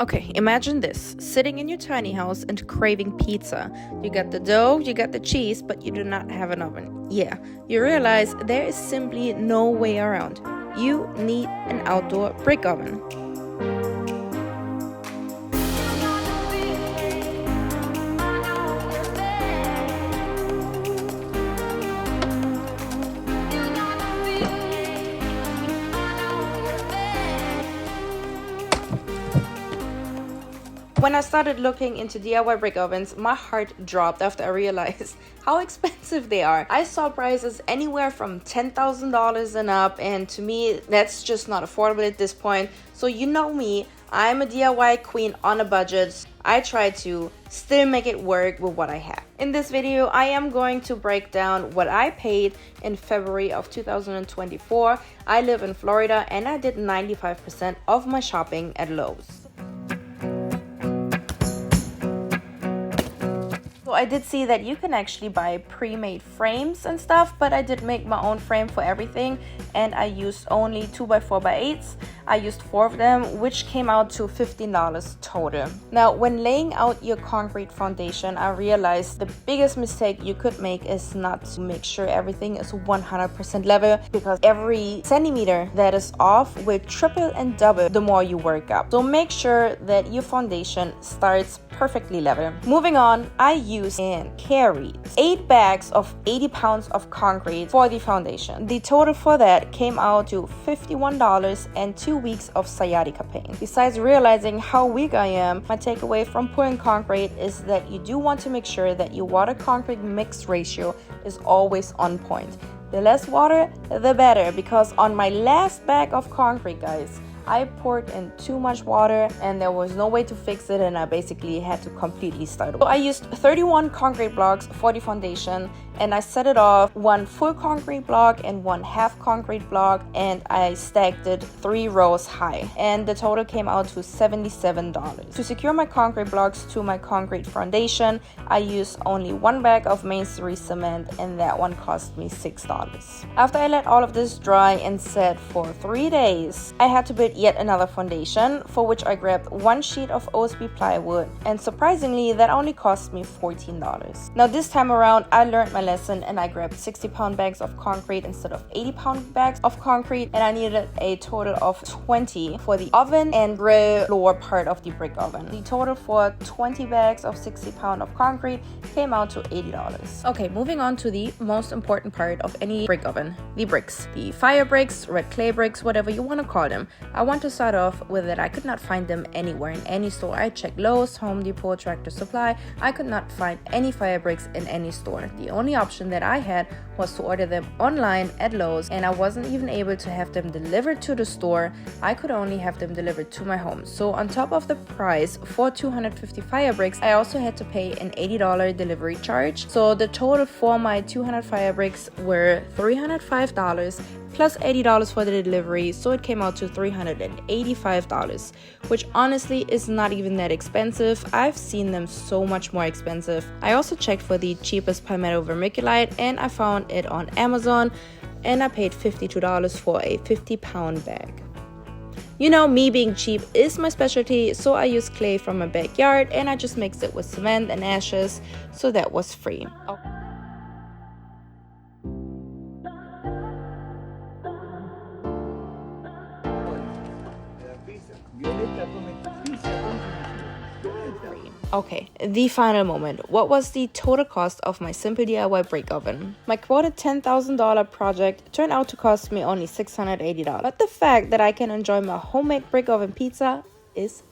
Okay, imagine this, sitting in your tiny house and craving pizza. You got the dough, you got the cheese, but you do not have an oven. Yeah, you realize there is simply no way around. You need an outdoor brick oven. When I started looking into DIY brick ovens, my heart dropped after I realized how expensive they are. I saw prices anywhere from $10,000 and up, and to me, that's just not affordable at this point. So you know me, I'm a DIY queen on a budget. I try to still make it work with what I have. In this video, I am going to break down what I paid in February of 2024. I live in Florida and I did 95% of my shopping at Lowe's. So I did see that you can actually buy pre-made frames and stuff, but I did make my own frame for everything, and I used only 2x4x8s. I used 4 of them, which came out to $15 total. Now, when laying out your concrete foundation, I realized the biggest mistake you could make is not to make sure everything is 100% level, because every centimeter that is off will triple and double the more you work up. So make sure that your foundation starts perfectly level. Moving on, I used and carried 8 bags of 80 pounds of concrete for the foundation. The total for that came out to $51 and 2 weeks of sciatica pain. Besides realizing how weak I am, my takeaway from pouring concrete is that you do want to make sure that your water concrete mix ratio is always on point. The less water, the better, because on my last bag of concrete, guys, I poured in too much water and there was no way to fix it, and I basically had to completely start over. So I used 31 concrete blocks for the foundation, and I set it off 1 full concrete block and 1 half concrete block, and I stacked it 3 rows high, and the total came out to $77. To secure my concrete blocks to my concrete foundation, I used only 1 bag of masonry cement, and that one cost me $6. After I let all of this dry and set for 3 days, I had to build yet another foundation, for which I grabbed 1 sheet of OSB plywood, and surprisingly that only cost me $14. Now this time around I learned my lesson, and I grabbed 60-pound bags of concrete instead of 80-pound bags of concrete, and I needed a total of 20 for the oven and grill floor part of the brick oven. The total for 20 bags of 60-pound of concrete came out to $80. Okay, moving on to the most important part of any brick oven, the bricks. The fire bricks, red clay bricks, whatever you want to call them. I want to start off with that I could not find them anywhere in any store. I checked Lowe's, Home Depot, Tractor Supply. I could not find any fire bricks in any store. The only option that I had was to order them online at Lowe's, and I wasn't even able to have them delivered to the store. I could only have them delivered to my home. So on top of the price for 250 fire bricks, I also had to pay an $80 delivery charge. So the total for my 200 fire bricks were $305 plus $80 for the delivery, so it came out to $385, which honestly is not even that expensive. I've seen them so much more expensive. I also checked for the cheapest palmetto vermiculite, and I found it on Amazon, and I paid $52 for a 50-pound bag. You know, me being cheap is my specialty, so I used clay from my backyard and I just mixed it with cement and ashes, so that was free. Okay, the final moment. What was the total cost of my simple DIY brick oven? My quoted $10,000 project turned out to cost me only $680. But the fact that I can enjoy my homemade brick oven pizza is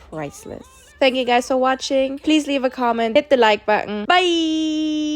priceless. Thank you guys for watching. Please leave a comment, hit the like button. Bye!